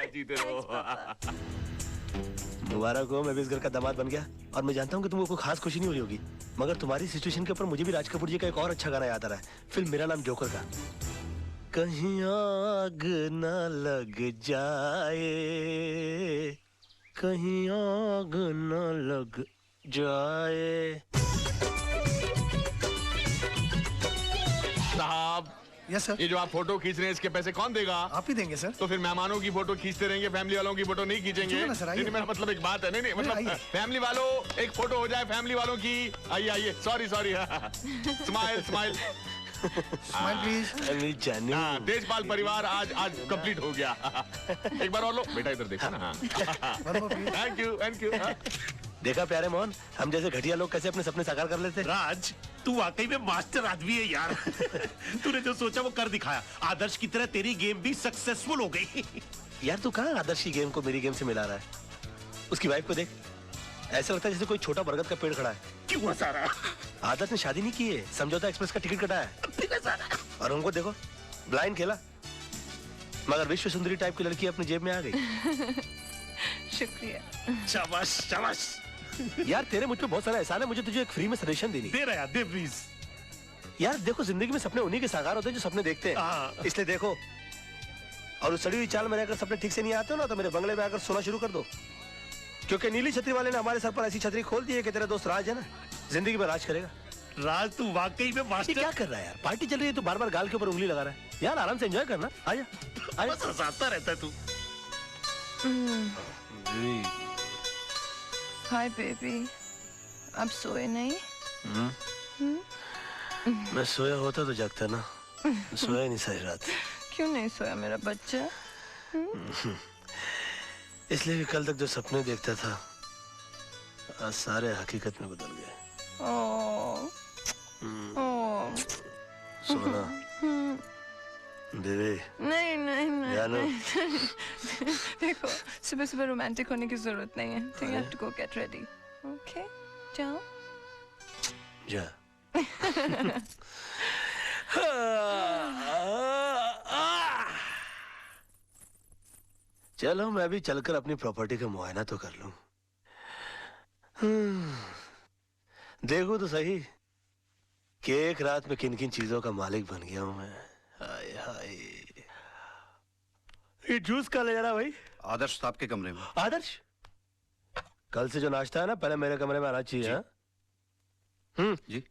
जीते रहो। मुबारक हो, मैं भी इस घर का दामाद बन गया। और मैं जानता हूँ कि तुमको कोई खास खुशी नहीं हो रही होगी, मगर तुम्हारी सिचुएशन के ऊपर मुझे भी राज कपूर जी का एक और अच्छा गाना याद आ रहा है, फिल्म मेरा नाम जोकर का। कहीं आग न लग जाए, कहीं आग न लग जाए। साहब, यस सर। ये जो आप फोटो खींच रहे हैं इसके पैसे कौन देगा? आप ही देंगे सर। तो फिर मेहमानों की फोटो खींचते रहेंगे, फैमिली वालों की फोटो नहीं खींचेंगे? ना सर, आइए। नहीं, मेरा मतलब एक बात है। नहीं मतलब फैमिली वालों, एक फोटो हो जाए फैमिली वालों की। आइए आइए, sorry smile smile smile please. हाँ, तेजपाल परिवार आज कंप्लीट हो गया। एक बार और लो बेटा, इधर देखो ना। Thank you. देखा प्यारे मोहन, हम जैसे घटिया लोग कैसे अपने सपने साकार कर लेते। राज, तू वाकई में मास्टर आदमी है यार। तूने जो सोचा वो कर दिखाया। आदर्श की तरह तेरी गेम भी सक्सेसफुल हो गई। यार तू कहाँ आदर्श की गेम को मेरी गेम से मिला रहा है? उसकी वाइफ को देख, ऐसा लगता है जैसे कोई छोटा बरगद का पेड़ खड़ा है। क्यों सारा? आदर्श ने शादी नहीं की है, समझौता एक्सप्रेस का टिकट कटा है। और उनको देखो, ब्लाइंड खेला, मगर विश्व सुंदरी टाइप की लड़की अपनी जेब में आ गई। शुक्रिया। शाबाश शाबाश। यार तेरे मुझ पे बहुत सारा एहसान है, मुझे तुझे एक फ्री में सजेशन देनी। दे रहा यार, दे प्लीज। यार देखो, जिंदगी में सपने उन्हीं के साकार होते हैं जो सपने देखते हैं, इसलिए देखो। और उस सड़ी हुई चाल में रहकर सपने ठीक से नहीं आते हो ना, तो मेरे बंगले में आकर सोना शुरू कर दो, क्योंकि नीली छतरी वाले ने हमारे सर पर ऐसी छतरी खोल दी है कि तेरा दोस्त राज है ना, जिंदगी में राज करेगा। राज, तू वाकई में मास्टर। क्या कर रहा है यार? पार्टी चल रही है तो बार बार गाल के ऊपर उंगली लगा रहा है। यार आराम से एंजॉय करना, आजा। बस हंसाता रहता है तू। हाय बेबी, अब सोए नहीं? मैं सोया होता तो जागता ना, सोया नहीं सारी रात। क्यों नहीं सोया मेरा बच्चा? इसलिए कि कल तक जो सपने देखता था आज सारे हकीकत में बदल गए। सोना बेबी। नहीं नहीं नहीं, जानो। नहीं। देखो, सुबह सुबह रोमांटिक होने की जरूरत नहीं है। ठीक है, to go get ready. Okay, जाओ। जा। चलो मैं भी चलकर अपनी प्रॉपर्टी का मुआयना तो कर लूं। देखो तो सही कि एक रात में किन किन चीजों का मालिक बन गया हूं मैं। हाय हाय। ये जूस कहाँ ले जा रहा भाई? आदर्श साहब के कमरे में। आदर्श, कल से जो नाश्ता है ना, पहले मेरे कमरे में आना चाहिए। हाँ? जी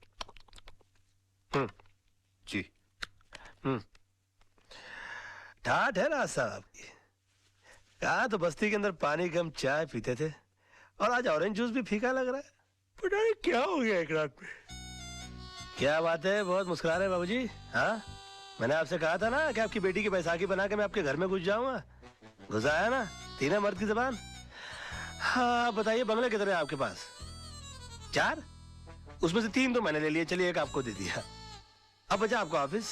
जी। ठाठ है ना साहब की। कहा तो बस्ती के अंदर पानी कम चाय पीते थे, और आज ऑरेंज जूस भी फीका लग रहा है। पता नहीं क्या हो गया एक रात में। क्या बात है, बहुत मुस्कुरा रहे बाबूजी? हाँ, मैंने आपसे कहा था ना कि आपकी बेटी की बैसाखी बना के मैं आपके घर में घुस जाऊंगा। घुस आया ना, तीन मर्द की जबान। हाँ बताइए, बंगले कितने हैं आपके पास? 4? उसमें से 3 तो मैंने ले लिए, चलिए एक आपको दे दिया। अब बचा आपका ऑफिस,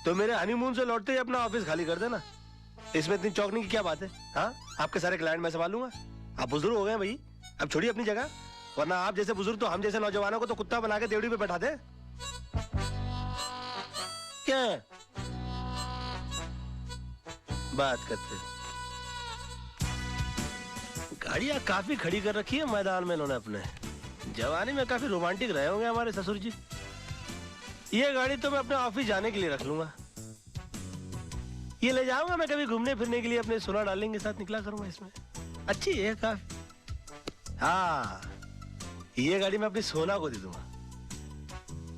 तो मेरे हनीमून से लौटते ही अपना ऑफिस खाली कर देना। इसमें इतनी चौंकने की क्या बात है? हाँ, आपके सारे क्लाइंट मैं संभालूंगा। आप बुजुर्ग हो गए भाई, अब छोड़िए अपनी जगह, वरना आप जैसे बुजुर्ग तो हम जैसे नौजवानों को तो कुत्ता बना के देवड़ी पे बैठा दे। क्या बात करते? गाड़ियां काफी खड़ी कर रखी है मैदान में इन्होंने अपने। जवानी में काफी रोमांटिक रहे होंगे हमारे ससुर जी। ये गाड़ी तो मैं अपने ऑफिस जाने के लिए रख लूंगा। ये ले जाऊंगा मैं कभी घूमने फिरने के लिए, अपने सोना डार्लिंग के साथ निकला करूंगा इसमें। अच्छी है काफी। हाँ, ये गाड़ी मैं अपनी सोना को दे दूंगा,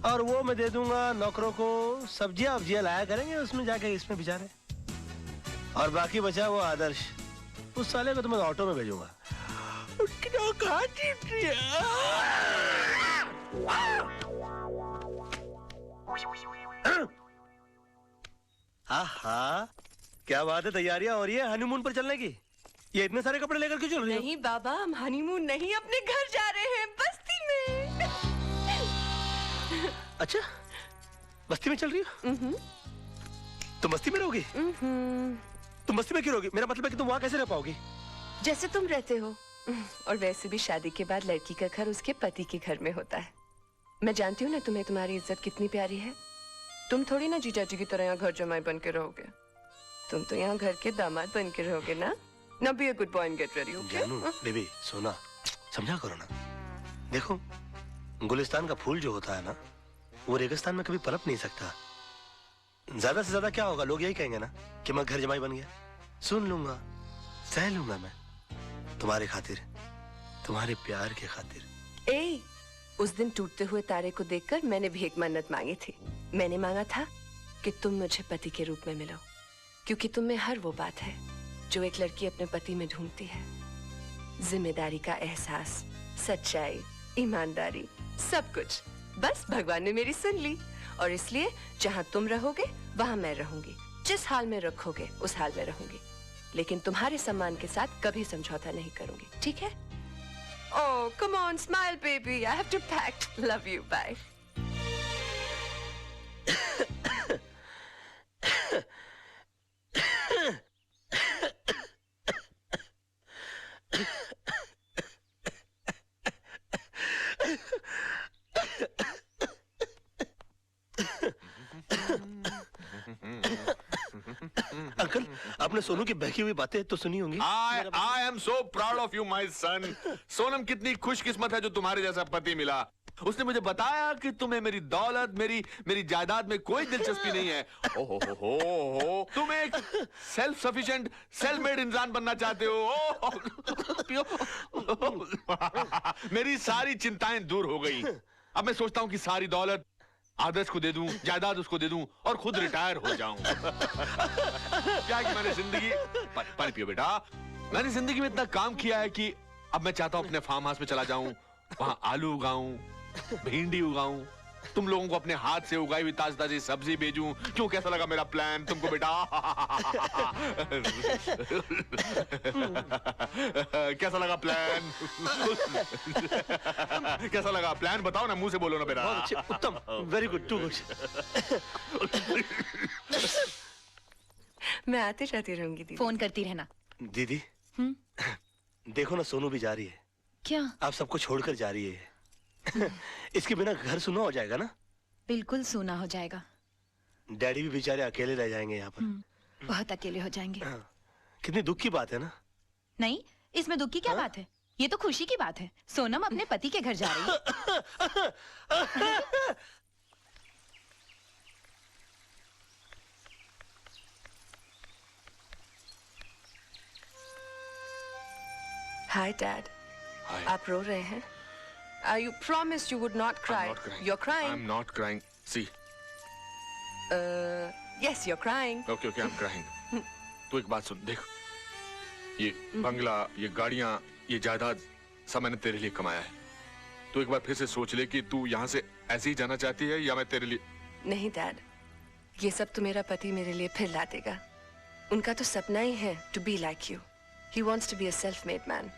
और वो मैं दे दूंगा नौकरों को। सब्जियां वब्जियां लाया करेंगे उसमें जाके, इसमें बेचारे। और बाकी बचा वो आदर्श, उस साले को तो मैं ऑटो में भेजूंगा। हाँ, क्या बात है, तैयारियां हो रही है हनीमून पर चलने की? ये इतने सारे कपड़े लेकर क्यों चल रही हो? नहीं बाबा, हम हनीमून नहीं, अपने घर जा रहे हैं, बस्ती में। अच्छा, बस्ती में चल रही हो? तुम बस्ती में रहोगी? तुम बस्ती में क्यों रहोगी? मेरा मतलब है कि तुम वहाँ कैसे रह पाओगी? जैसे तुम रहते हो, और वैसे भी शादी के बाद लड़की का घर उसके पति के घर में होता है। मैं जानती हूँ ना तुम्हें तुम्हारी इज्जत कितनी प्यारी है। तुम थोड़ी ना जीजा जी की तरह यहाँ घर जमाई बन के रहोगे। तुम तो यहाँ घर के दामाद बन के रहोगे ना? Now be a good boy and get ready, okay? जानू बेबी सोना समझा करो ना। देखो गुलिस्तान का फूल जो होता है ना वो रेगिस्तान में कभी पनप नहीं सकता। ज्यादा से ज्यादा क्या होगा, लोग यही कहेंगे ना कि मैं घर जमाई बन गया। सुन लूंगा, सह लूंगा मैं, तुम्हारे खातिर, तुम्हारे प्यार के खातिर। ए, उस दिन टूटते हुए तारे को देखकर मैंने भीख मन्नत मांगी थी। मैंने मांगा था कि तुम मुझे पति के रूप में मिलो, क्योंकि तुम में हर वो बात है जो एक लड़की अपने पति में ढूंढती है। जिम्मेदारी का एहसास, सच्चाई, ईमानदारी, सब कुछ। बस भगवान ने मेरी सुन ली, और इसलिए जहाँ तुम रहोगे वहाँ मैं रहूंगी। जिस हाल में रखोगे उस हाल में रहूंगी, लेकिन तुम्हारे सम्मान के साथ कभी समझौता नहीं करूंगी, ठीक है? Oh, come on, smile, baby. I have to pack. Love you. Bye. Uncle, आपने सोनू की बहकी हुई बातें तो सुनी होंगी। I am so proud of you, my son. Sonam कितनी खुशकिस्मत है जो तुम्हारे जैसा पति मिला। उसने मुझे बताया कि तुम्हें मेरी दौलत, मेरी जायदाद में कोई दिलचस्पी नहीं है। हो, तुम एक सेल्फ सफिशिएंट, सेल्फ मेड इंसान बनना चाहते हो। मेरी सारी चिंताएं दूर हो गई। अब मैं सोचता हूँ कि सारी दौलत आदर्श को दे दूं, जायदाद उसको दे दूं और खुद रिटायर हो जाऊं। क्या कि मैंने जिंदगी, पानी पियो बेटा, मैंने जिंदगी में इतना काम किया है कि अब मैं चाहता हूं अपने फार्म हाउस में चला जाऊं, वहां आलू उगाऊं, भिंडी उगाऊं, तुम लोगों को अपने हाथ से उगाई हुई ताजी ताजी सब्जी भेजूं। क्यों, कैसा लगा मेरा प्लान तुमको बेटा? कैसा लगा प्लान? कैसा लगा प्लान? बताओ ना, मुंह से बोलो ना बेटा। बहुत अच्छे, उत्तम, वेरी गुड, टू गुड। मैं आती जाती रहूंगी दीदी। फोन करती रहना। दीदी देखो ना, सोनू भी जा रही है। क्या? आप सबको छोड़कर जा रही है। इसके बिना घर सुना हो जाएगा ना? बिल्कुल सूना हो जाएगा। डैडी भी बेचारे अकेले रह जाएंगे यहाँ पर। बहुत अकेले हो जाएंगे। कितनी दुख की बात है ना? नहीं, इसमें दुख की क्या बात है? ये तो खुशी की बात है। सोनम अपने पति के घर जा रही है। Hi, Dad. Hi. आप रो रहे हैं? You promised you would not cry. I'm not crying. You're crying. I'm not crying. See. Yes, you're crying. Okay, I'm crying. तू एक बात सुन, देख, ये बंगला, ये गाड़ियां, ये जायदाद सब मैंने तेरे लिए कमाया है। तू एक बार फिर से सोच ले कि तू यहाँ से ऐसे ही जाना चाहती है या मैं तेरे लिए। नहीं डैड, ये सब तो मेरा पति मेरे लिए फिर ला देगा। उनका तो सपना ही है to be like you. He wants to be a self-made man.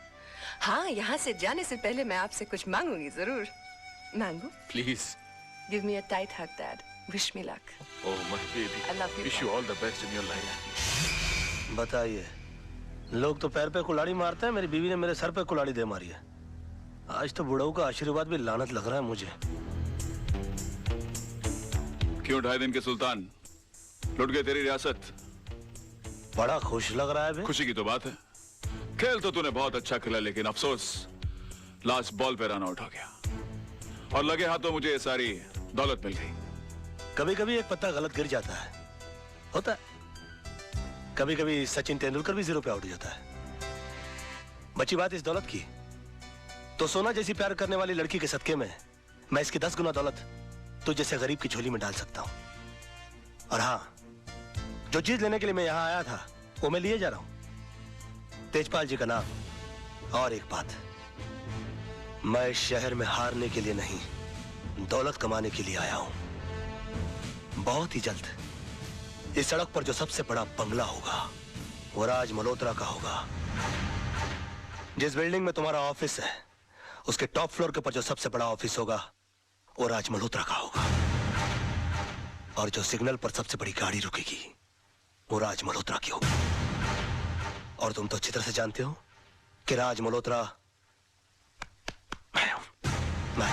हाँ, यहाँ से जाने से पहले मैं आपसे कुछ मांगूंगी जरूर। मांगू? Please. Give me a tight hug, Dad. Wish me luck. Oh my baby. I love you. Wish you all the best in your life. बताइए, लोग तो पैर पे कुल्हाड़ी मारते हैं, मेरी बीवी ने मेरे सर पे कुल्हाड़ी दे मारी है। आज तो बुढ़ऊ का आशीर्वाद भी लानत लग रहा है मुझे। क्यों 2.5 दिन के सुल्तान लुट गए तेरी रियासत? बड़ा खुश लग रहा है बे। खुशी की तो बात है। खेल तो तूने बहुत अच्छा खेला, लेकिन अफसोस लास्ट बॉल पे रन आउट हो गया और लगे हाथों मुझे ये सारी दौलत मिल गई। कभी कभी एक पत्ता गलत गिर जाता है, होता है। कभी कभी सचिन तेंदुलकर भी 0 पे आउट हो जाता है। बची बात इस दौलत की, तो सोना जैसी प्यार करने वाली लड़की के सदके में मैं इसकी 10 गुना दौलत तो जैसे गरीब की झोली में डाल सकता हूं। और हाँ, जो चीज लेने के लिए मैं यहां आया था वो मैं लिए जा रहा हूं। तेजपाल जी का नाम। और एक बात, मैं इस शहर में हारने के लिए नहीं, दौलत कमाने के लिए आया हूं। बहुत ही जल्द इस सड़क पर जो सबसे बड़ा बंगला होगा वो राज मल्होत्रा का होगा। जिस बिल्डिंग में तुम्हारा ऑफिस है उसके टॉप फ्लोर के ऊपर जो सबसे बड़ा ऑफिस होगा वो राज मल्होत्रा का होगा। और जो सिग्नल पर सबसे बड़ी गाड़ी रुकेगी वो राज मल्होत्रा की होगी। और तुम तो अच्छी तरह से जानते हो कि राज मल्होत्रा मैं हूं। मैं।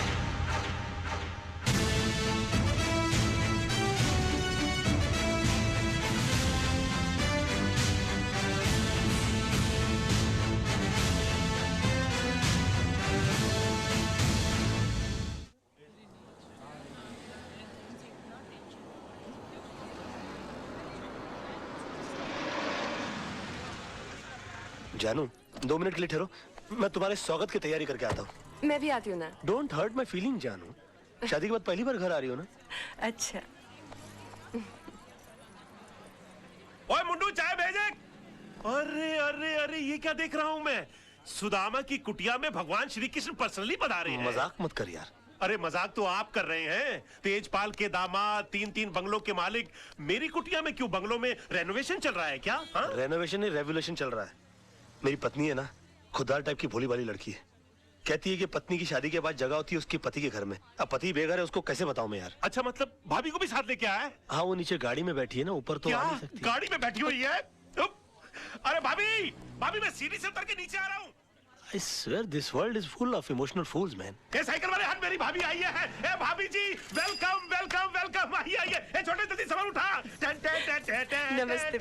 जानू 2 मिनट के लिए ठहरो, मैं तुम्हारे स्वागत की तैयारी करके आता हूँ। मैं भी आती हूँ ना। डोंट हर्ट माई फीलिंग जानू, शादी के बाद पहली बार घर आ रही हो ना। अच्छा। ओए मुंडू चाय भेजे। अरे अरे अरे ये क्या देख रहा हूँ मैं? सुदामा की कुटिया में भगवान श्री कृष्ण पर्सनली पधारे हैं। मजाक मत कर यार। अरे मजाक तो आप कर रहे हैं। तेजपाल के दामाद, 3-3 बंगलों के मालिक मेरी कुटिया में क्यों? बंगलों में रेनोवेशन चल रहा है क्या? हाँ? रेनोवेशन नहीं, रेवोल्यूशन चल रहा है। मेरी पत्नी है ना, खुददार टाइप की भोली भाली लड़की है। कहती है कि पत्नी की शादी के बाद जगह होती है उसके पति के घर में। अब पति बेघर है, उसको कैसे बताऊं मैं यार। अच्छा मतलब भाभी को भी साथ लेके आया है? हाँ, वो नीचे गाड़ी में बैठी है ना, ऊपर तो क्या? आ नहीं सकती। गाड़ी में बैठी हुई है? अरे भाभी, भाभी मैं सीढ़ी से उतर के नीचे आ रहा हूँ। I swear this world is full of emotional fools, man. A cycle वाले हाथ, मेरी भाभी आई है। ए भाभी जी, वेलकम वेलकम वेलकम। आइए आइए। ए छोटे जल्दी सामान उठा। नमस्ते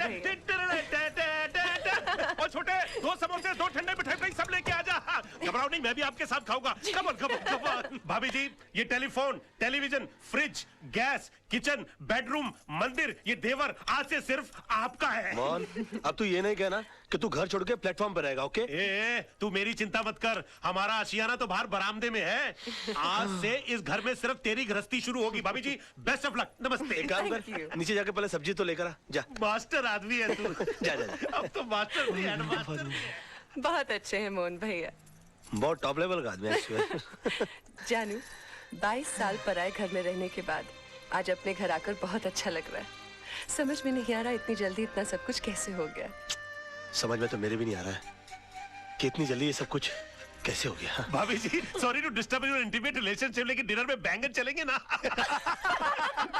और छोटे 2 समोसे, 2 ठंडे मिठाई सब लेके आ जा। घबराओ नहीं, मैं भी आपके साथ खाऊंगा। Come on come on come on. भाभी जी, ये telephone, television, fridge, gas, kitchen, bedroom, मंदिर, ये देवर आज से सिर्फ आपका है। मॉन, अब तू ये नहीं कहना कि तू घर छोड़ के प्लेटफॉर्म पर रहेगा, ओके? ए, तू मेरी चिंता मत कर, हमारा आशियाना तो बाहर बरामदे में है। आज से इस घर में सिर्फ तेरी गृहस्थी शुरू होगी। भाभी जी, बेस्ट ऑफ लक। नमस्ते। एक काम कर, नीचे जाके पहले सब्जी तो लेकर आ जा। मास्टर आदमी है तू। जा जा जा। अब तो मास्टर भी है, मास्टर। बहुत अच्छे हैं मोहन भैया। बहुत टॉप लेवल का आदमी है। जानू, 22 साल पराए घर में रहने के बाद आज अपने घर आकर बहुत अच्छा लग रहा है। समझ में नहीं आ रहा इतनी जल्दी इतना सब कुछ कैसे हो गया। समझ में तो मेरे भी नहीं आ रहा है कि इतनी जल्दी ये सब कुछ कैसे हो गया। भाभी जी, sorry to disturb your intimate relationship, लेकिन डिनर में बैंगन चलेंगे ना?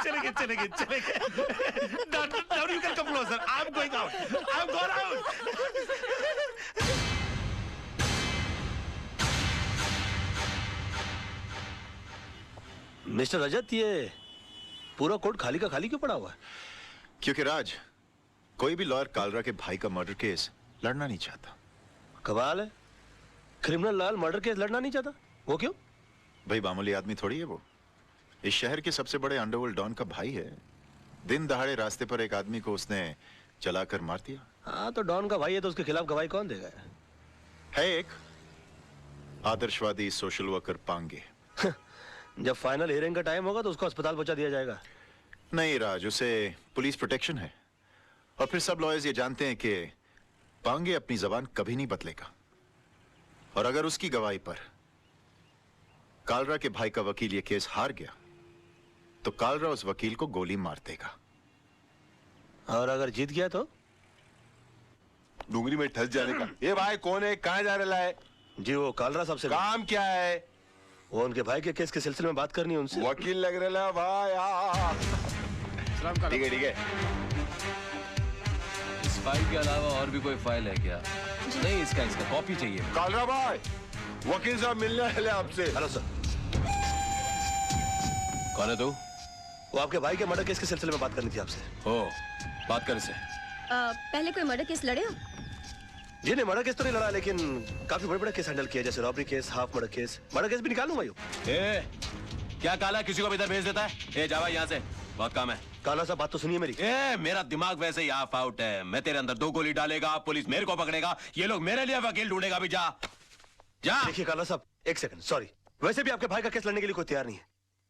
चलेंगे चलेंगे चलेंगे। Now you can come closer. I'm going out. I'm going out. Mister Rajat, ये पूरा कोर्ट खाली का खाली क्यों पड़ा हुआ है? क्योंकि राज, कोई भी लॉयर कालरा के भाई का मर्डर केस लड़ना नहीं चाहता। कमाल है, क्रिमिनल लाल मर्डर केस लड़ना नहीं चाहता। वो क्यों? भाई मामूली आदमी थोड़ी है वो। इस शहर के सबसे बड़े अंडरवर्ल्ड डॉन का भाई है। दिन दहाड़े रास्ते पर एक आदमी को उसने चलाकर मार दिया। हाँ, तो डॉन का भाई है तो उसके खिलाफ गवाही कौन देगा? है एक आदर्शवादी सोशल वर्कर पांगे। जब फाइनल हियरिंग का टाइम होगा तो उसको अस्पताल पहुंचा दिया जाएगा। नहीं राज, उसे पुलिस प्रोटेक्शन है। और फिर सब लॉयर्स ये जानते हैं कि पांगे अपनी जबान कभी नहीं बदलेगा। और अगर उसकी गवाही पर कालरा के भाई का वकील ये केस हार गया तो कालरा उस वकील को गोली मार देगा। और अगर जीत गया तो? डूंगरी में ठस जाने का। ये भाई कौन है, कहाँ जा रहा है? जी वो कालरा साहब से। काम क्या है? वो उनके भाई के केस के सिलसिले में बात करनी है उनसे। वकील लग रहा है भाई। ठीक है ठीक है। इस फाइल के अलावा और भी कोई फाइल है क्या? नहीं, इसका कॉपी चाहिए। कालरा भाई, वकील साहब मिलने वाले आपसे। Hello sir. कौन है तू? वो आपके भाई के मर्डर केस के सिलसिले में बात करनी थी आपसे। ओ, बात कर इसे। पहले कोई मर्डर केस लड़े हो? जी नहीं, मर्डर केस तो नहीं लड़ा, लेकिन काफी बड़े बड़े केस हैंडल किया, जैसे robbery case, half murder case. Murder case भी निकालूं मैं? ए, क्या काला किसी को भी इधर भेज देता है? ए, जावा यहाँ से, बहुत काम है। काला साहब बात तो सुनिए मेरी। ए, मेरा दिमाग वैसे ही ऑफ आउट है। मैं तेरे अंदर 2 गोली डालेगा, पुलिस मेरे को पकड़ेगा, ये लोग मेरे लिए वकील ढूंढेगा भी। जा जा। देखिए काला साहब, एक सेकंड, सॉरी। वैसे भी आपके भाई का केस लड़ने के लिए कोई तैयार नहीं है।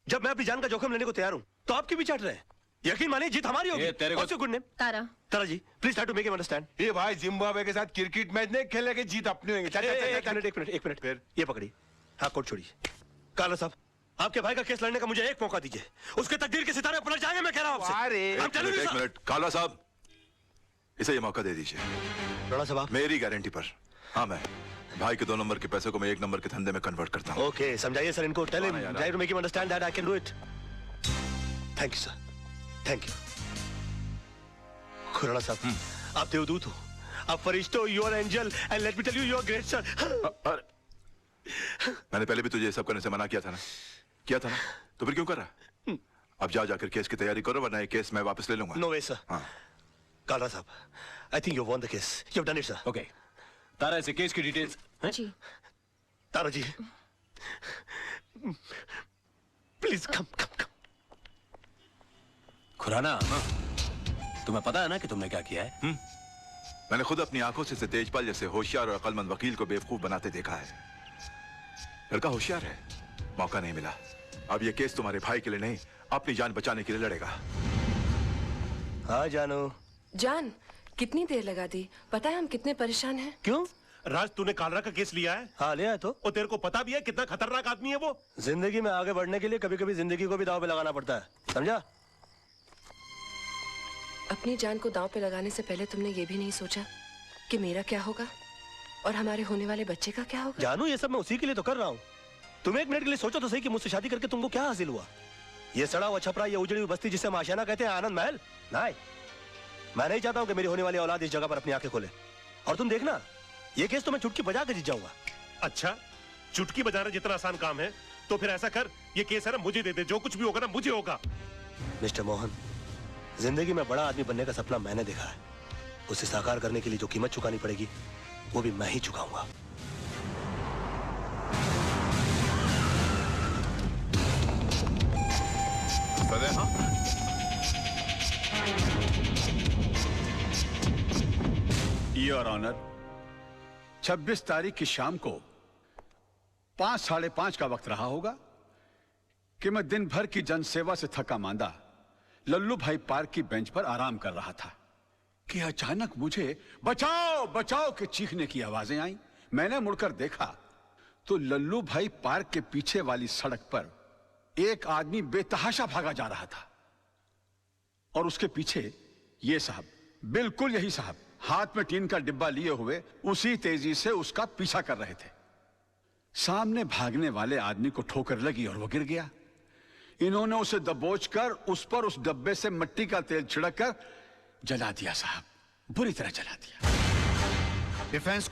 जब मैं अपनी जान का जोखिम लेने को तैयार हूँ तो आप क्यों भी चाट रहे हैं? यकीन मानिए जीत हमारी होगी। तेरे को good name Tara. Tara ji, please try to make him understand. ये भाई जिम्बाब्वे के साथ क्रिकेट मैच नहीं खेलने के जीत अपनी होंगे। एक मिनट फिर ये पकड़ी। हाँ, कोट छोड़िए। काला साहब, आपके भाई का केस लड़ने का मुझे एक मौका दीजिए, उसके तकदीर के सितारे पलट जाएंगे, मैं कह रहा हूँ आपसे। एक मिनट काला साहब, इसे ये मौका दे दीजिए। राणा साहब आप? मेरी गारंटी पर। हाँ, मैं भाई के 2 नंबर के पैसे को मैं 1 नंबर के धंधे में कन्वर्ट करता हूँ। ओके, समझाइए सर इनको। Tell him, try to make him understand that I can do it. Thank you sir, thank you. Khurana साहब, आप देवदूत हो, आप फरिश्ते हो, you are angel and let me tell you you are great sir. मैंने पहले भी तुझे ये सब करने से मना किया था ना? किया था ना? तो फिर क्यों कर रहा? अब जाकर केस की तैयारी करो, वरना ये केस मैं वापस ले लूंगा। No way sir. हाँ। कालरा साहब, I think you won the case, you have done it sir. Okay, Tara इसे केस की डिटेल्स। जी। Tara ji, please come come come. Khurana, तुम्हें पता है ना कि तुमने क्या किया है? मैंने खुद अपनी आंखों से तेजपाल जैसे होशियार और अक्लमंद वकील को बेवकूफ बनाते देखा है। लड़का होशियार है, मौका नहीं मिला। अब ये केस तुम्हारे भाई के लिए नहीं, अपनी जान बचाने के लिए लड़ेगा। हाँ जानू। जान, कितनी देर लगा दी? पता है हम कितने परेशान हैं? क्यों? राज, तूने कालरा का केस लिया है? हाँ लिया है तो। और तेरे को पता भी है कितना खतरनाक आदमी है वो? जिंदगी में आगे बढ़ने के लिए कभी कभी जिंदगी को भी दांव पे लगाना पड़ता है, समझा? अपनी जान को दांव पे लगाने से पहले तुमने ये भी नहीं सोचा कि मेरा क्या होगा और हमारे होने वाले बच्चे का क्या होगा? जानू, ये सब मैं उसी के लिए तो कर रहा हूँ। तुम एक मिनट के लिए सोचो तो सही कि मुझसे शादी करके तुमको क्या हासिल हुआ? ये सड़ा हुआ छपरा, ये उजड़ी हुई बस्ती जिसे हम आशियाना कहते हैं, आनंद महल? नहीं, मैं नहीं चाहता हूँ कि मेरी होने वाली औलाद इस जगह पर अपनी आंखें खोले। और तुम देखना, ये केस तो मैं चुटकी बजा के जीत जाऊंगा। अच्छा, चुटकी बजाना जितना आसान काम है तो फिर ऐसा कर, ये केस है ना मुझे दे दे, जो कुछ भी होगा ना मुझे होगा। मिस्टर मोहन, जिंदगी में बड़ा आदमी बनने का सपना मैंने देखा है। उसे साकार करने के लिए जो कीमत चुकानी पड़ेगी वो भी मैं ही चुकाऊंगा। योर ऑनर, 26 तारीख की शाम को 5, साढ़े 5 का वक्त रहा होगा कि मैं दिन भर की जनसेवा से थका मांदा लल्लू भाई पार्क की बेंच पर आराम कर रहा था कि अचानक मुझे बचाओ बचाओ के चीखने की आवाजें आई। मैंने मुड़कर देखा तो लल्लू भाई पार्क के पीछे वाली सड़क पर एक आदमी बेतहाशा भागा जा रहा था और उसके पीछे ये साहब, बिल्कुल यही साहब, हाथ में टीन का डिब्बा लिए हुए उसी तेजी से उसका पीछा कर रहे थे। सामने भागने वाले आदमी को ठोकर लगी और वो गिर गया। इन्होंने उसे दबोचकर उस पर उस डब्बे से मिट्टी का तेल छिड़क कर जला दिया साहब, बुरी तरह जला दिया। डिफेंस